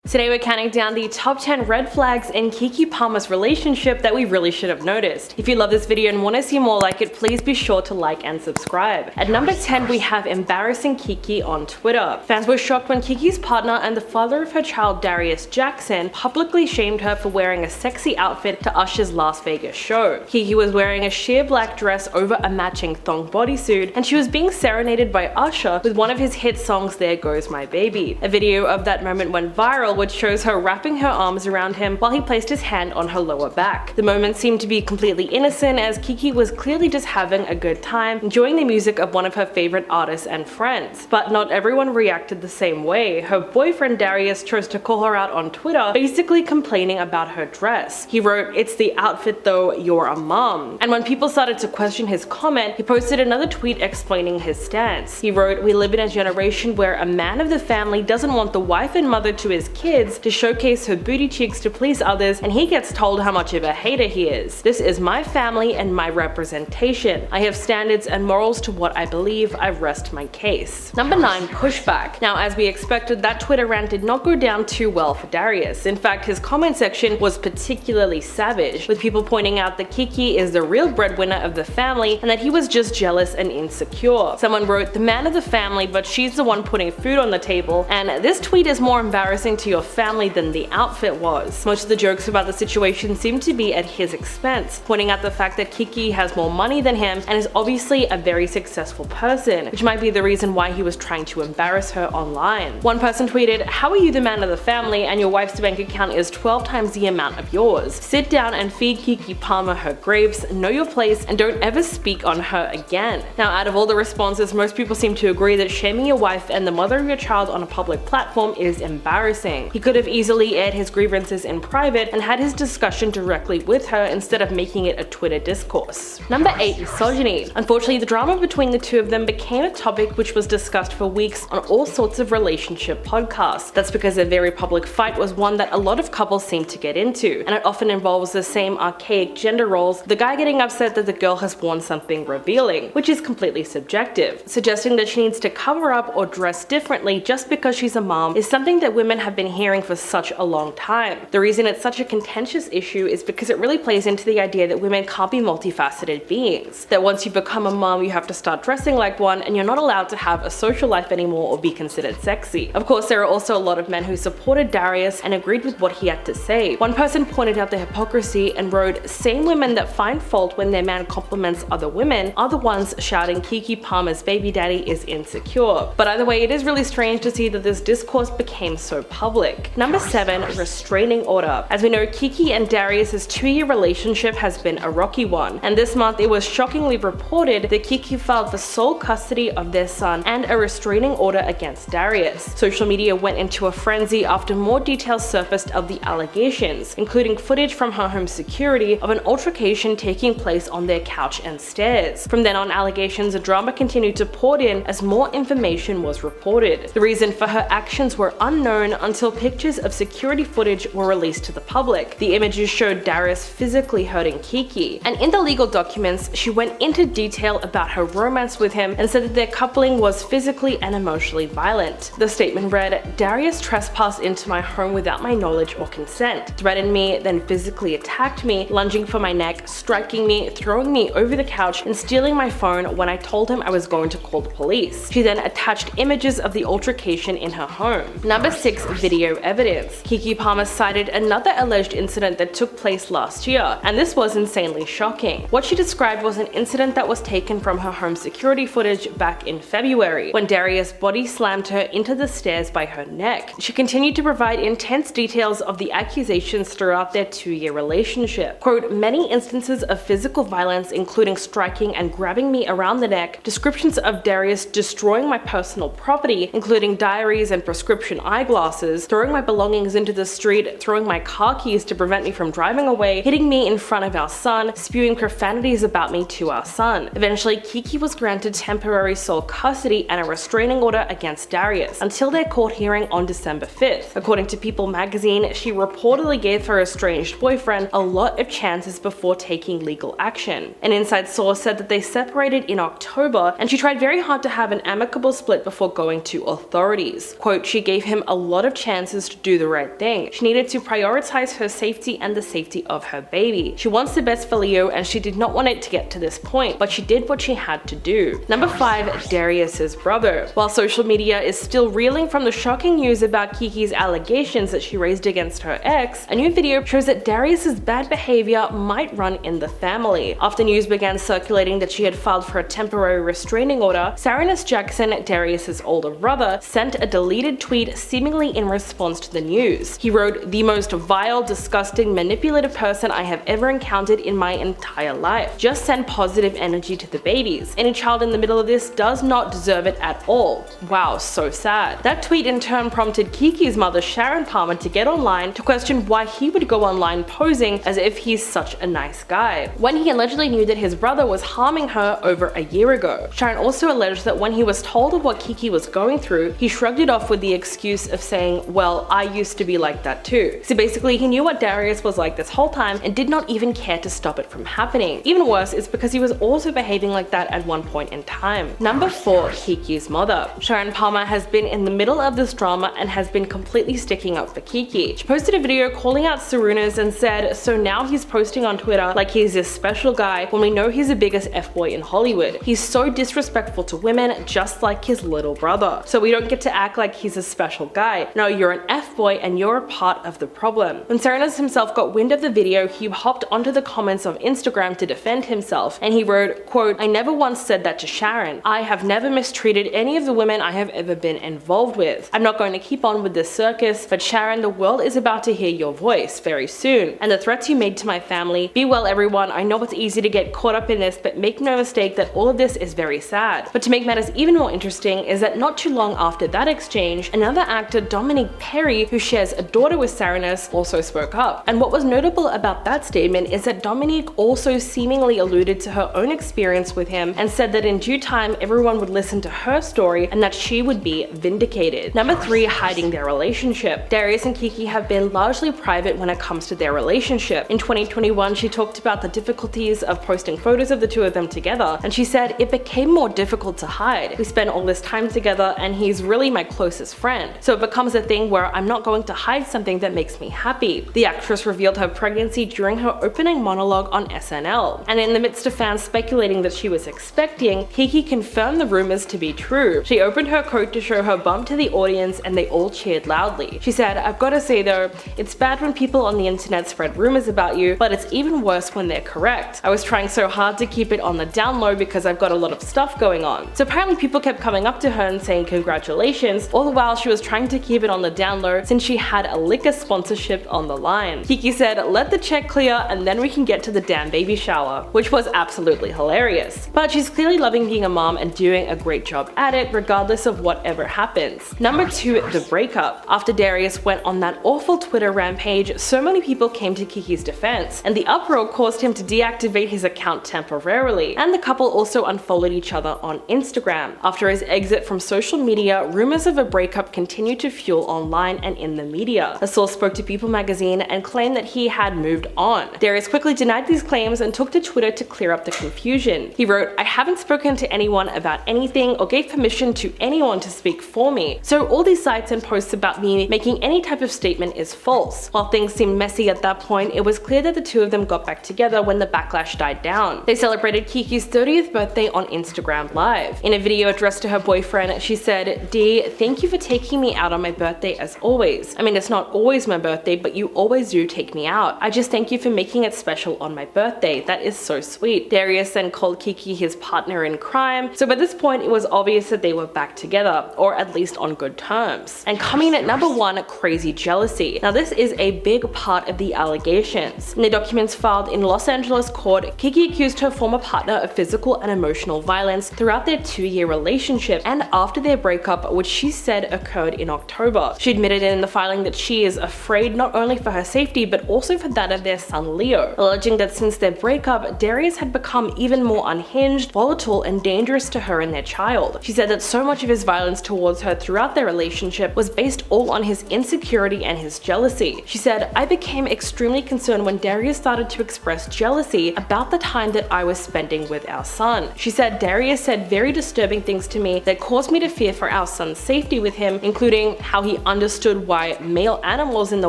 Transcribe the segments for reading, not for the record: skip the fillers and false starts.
Today we're counting down the top 10 red flags in Keke Palmer's relationship that we really should have noticed. If you love this video and want to see more like it, please be sure to like and subscribe. At number 10 we have embarrassing Keke on Twitter. Fans were shocked when Keke's partner and the father of her child Darius Jackson publicly shamed her for wearing a sexy outfit to Usher's Las Vegas show. Keke was wearing a sheer black dress over a matching thong bodysuit, and she was being serenaded by Usher with one of his hit songs There Goes My Baby. A video of that moment went viral, which shows her wrapping her arms around him while he placed his hand on her lower back. The moment seemed to be completely innocent, as Keke was clearly just having a good time, enjoying the music of one of her favorite artists and friends. But not everyone reacted the same way. Her boyfriend Darius chose to call her out on Twitter, basically complaining about her dress. He wrote, "It's the outfit though, you're a mom." And when people started to question his comment, he posted another tweet explaining his stance. He wrote, "We live in a generation where a man of the family doesn't want the wife and mother to his kids to showcase her booty cheeks to please others, and he gets told how much of a hater he is. This is my family and my representation. I have standards and morals to what I believe. I rest my case." Number 9. Pushback. Now, as we expected, that Twitter rant did not go down too well for Darius. In fact, his comment section was particularly savage, with people pointing out that Keke is the real breadwinner of the family and that he was just jealous and insecure. Someone wrote, "The man of the family, but she's the one putting food on the table, and this tweet is more embarrassing to your family than the outfit was." Most of the jokes about the situation seem to be at his expense, pointing out the fact that Keke has more money than him and is obviously a very successful person, which might be the reason why he was trying to embarrass her online. One person tweeted, "How are you the man of the family and your wife's bank account is 12 times the amount of yours? Sit down and feed Keke Palmer her grapes, know your place, and don't ever speak on her again." Now, out of all the responses, most people seem to agree that shaming your wife and the mother of your child on a public platform is embarrassing. He could have easily aired his grievances in private and had his discussion directly with her instead of making it a Twitter discourse. Number 8. Misogyny. Unfortunately, the drama between the two of them became a topic which was discussed for weeks on all sorts of relationship podcasts. That's because their very public fight was one that a lot of couples seem to get into, and it often involves the same archaic gender roles, the guy getting upset that the girl has worn something revealing, which is completely subjective. Suggesting that she needs to cover up or dress differently just because she's a mom is something that women have been hearing for such a long time. The reason it's such a contentious issue is because it really plays into the idea that women can't be multifaceted beings. That once you become a mom, you have to start dressing like one, and you're not allowed to have a social life anymore or be considered sexy. Of course, there are also a lot of men who supported Darius and agreed with what he had to say. One person pointed out the hypocrisy and wrote, "Same women that find fault when their man compliments other women are the ones shouting Keke Palmer's baby daddy is insecure." But either way, it is really strange to see that this discourse became so public. Number 7. Restraining Order. As we know, Keke and Darius' 2-year relationship has been a rocky one, and this month it was shockingly reported that Keke filed for sole custody of their son and a restraining order against Darius. Social media went into a frenzy after more details surfaced of the allegations, including footage from her home security of an altercation taking place on their couch and stairs. From then on, allegations and drama continued to pour in as more information was reported. The reason for her actions were unknown until pictures of security footage were released to the public. The images showed Darius physically hurting Keke, and in the legal documents, she went into detail about her romance with him and said that their coupling was physically and emotionally violent. The statement read, "Darius trespassed into my home without my knowledge or consent, threatened me, then physically attacked me, lunging for my neck, striking me, throwing me over the couch, and stealing my phone when I told him I was going to call the police." She then attached images of the altercation in her home. Number 6. Video evidence. Keke Palmer cited another alleged incident that took place last year, and this was insanely shocking. What she described was an incident that was taken from her home security footage back in February, when Darius body slammed her into the stairs by her neck. She continued to provide intense details of the accusations throughout their 2-year relationship. Quote, "Many instances of physical violence, including striking and grabbing me around the neck, descriptions of Darius destroying my personal property, including diaries and prescription eyeglasses, throwing my belongings into the street, throwing my car keys to prevent me from driving away, hitting me in front of our son, spewing profanities about me to our son." Eventually, Keke was granted temporary sole custody and a restraining order against Darius until their court hearing on December 5th. According to People magazine, she reportedly gave her estranged boyfriend a lot of chances before taking legal action. An inside source said that they separated in October, and she tried very hard to have an amicable split before going to authorities. Quote, "She gave him a lot of chances circumstances to do the right thing. She needed to prioritize her safety and the safety of her baby. She wants the best for Leo and she did not want it to get to this point, but she did what she had to do. Number 5, Darius's brother. While social media is still reeling from the shocking news about Keke's allegations that she raised against her ex, a new video shows that Darius's bad behavior might run in the family. After news began circulating that she had filed for a temporary restraining order, Darius Jackson, Darius's older brother, sent a deleted tweet seemingly in response to the news. He wrote, "The most vile, disgusting, manipulative person I have ever encountered in my entire life. Just send positive energy to the babies. Any child in the middle of this does not deserve it at all." Wow, so sad. That tweet in turn prompted Keke's mother Sharon Palmer to get online to question why he would go online posing as if he's such a nice guy, when he allegedly knew that his brother was harming her over a year ago. Sharon also alleged that when he was told of what Keke was going through, he shrugged it off with the excuse of saying, "Well, I used to be like that too." So basically he knew what Darius was like this whole time and did not even care to stop it from happening. Even worse is because he was also behaving like that at one point in time. Number 4, Keke's mother. Sharon Palmer has been in the middle of this drama and has been completely sticking up for Keke. She posted a video calling out Sarunas and said, "So now he's posting on Twitter like he's this special guy when we know he's the biggest F-boy in Hollywood. He's so disrespectful to women, just like his little brother. So we don't get to act like he's a special guy. No, you're an F-boy and you're a part of the problem." When Sarunas himself got wind of the video, he hopped onto the comments of Instagram to defend himself, and he wrote, quote, "I never once said that to Sharon. I have never mistreated any of the women I have ever been involved with. I'm not going to keep on with this circus, but Sharon, the world is about to hear your voice very soon. And the threats you made to my family, be well everyone, I know it's easy to get caught up in this, but make no mistake that all of this is very sad." But to make matters even more interesting is that not too long after that exchange, another actor, Dominique Perry, who shares a daughter with Sarunas, also spoke up. And what was notable about that statement is that Dominique also seemingly alluded to her own experience with him and said that in due time everyone would listen to her story and that she would be vindicated. Number 3, hiding their relationship. Darius and Keke have been largely private when it comes to their relationship. In 2021, she talked about the difficulties of posting photos of the two of them together, and she said, "It became more difficult to hide. We spend all this time together and he's really my closest friend. So it becomes a thing where I'm not going to hide something that makes me happy." The actress revealed her pregnancy during her opening monologue on SNL. And in the midst of fans speculating that she was expecting, Keke confirmed the rumors to be true. She opened her coat to show her bump to the audience and they all cheered loudly. She said, "I've got to say though, it's bad when people on the internet spread rumors about you, but it's even worse when they're correct. I was trying so hard to keep it on the down low because I've got a lot of stuff going on." So apparently people kept coming up to her and saying congratulations, all the while she was trying to keep it on the down low since she had a liquor sponsorship on the line. Keke said, "Let the check clear and then we can get to the damn baby shower," which was absolutely hilarious. But she's clearly loving being a mom and doing a great job at it regardless of whatever happens. Number 2, the breakup. After Darius went on that awful Twitter rampage, so many people came to Keke's defense, and the uproar caused him to deactivate his account temporarily, and the couple also unfollowed each other on Instagram. After his exit from social media, rumors of a breakup continued to fuel online and in the media. A source spoke to People magazine and claimed that he had moved on. Darius quickly denied these claims and took to Twitter to clear up the confusion. He wrote, "I haven't spoken to anyone about anything or gave permission to anyone to speak for me. So all these sites and posts about me making any type of statement is false." While things seemed messy at that point, it was clear that the two of them got back together when the backlash died down. They celebrated Keke's 30th birthday on Instagram Live. In a video addressed to her boyfriend, she said, "D, thank you for taking me out on my birthday as always. I mean, it's not always my birthday, but you always do take me out. I just thank you for making it special on my birthday. That is so sweet." Darius then called Keke his partner in crime, so by this point it was obvious that they were back together, or at least on good terms. And coming in at number 1, crazy jealousy. Now this is a big part of the allegations. In the documents filed in Los Angeles court, Keke accused her former partner of physical and emotional violence throughout their 2-year relationship and after their breakup, which she said occurred in October. She admitted in the filing that she is afraid not only for her safety but also for that of their son Leo, alleging that since their breakup, Darius had become even more unhinged, volatile, and dangerous to her and their child. She said that so much of his violence towards her throughout their relationship was based all on his insecurity and his jealousy. She said, "I became extremely concerned when Darius started to express jealousy about the time that I was spending with our son." She said, "Darius said very disturbing things to me that caused me to fear for our son's safety with him, including how he finally understood why male animals in the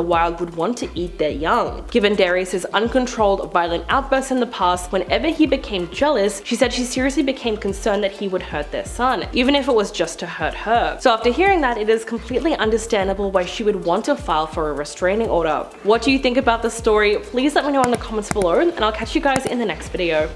wild would want to eat their young. Given Darius's uncontrolled violent outbursts in the past, whenever he became jealous, she said she seriously became concerned that he would hurt their son, even if it was just to hurt her. So after hearing that, it is completely understandable why she would want to file for a restraining order. What do you think about the story? Please let me know in the comments below, and I'll catch you guys in the next video.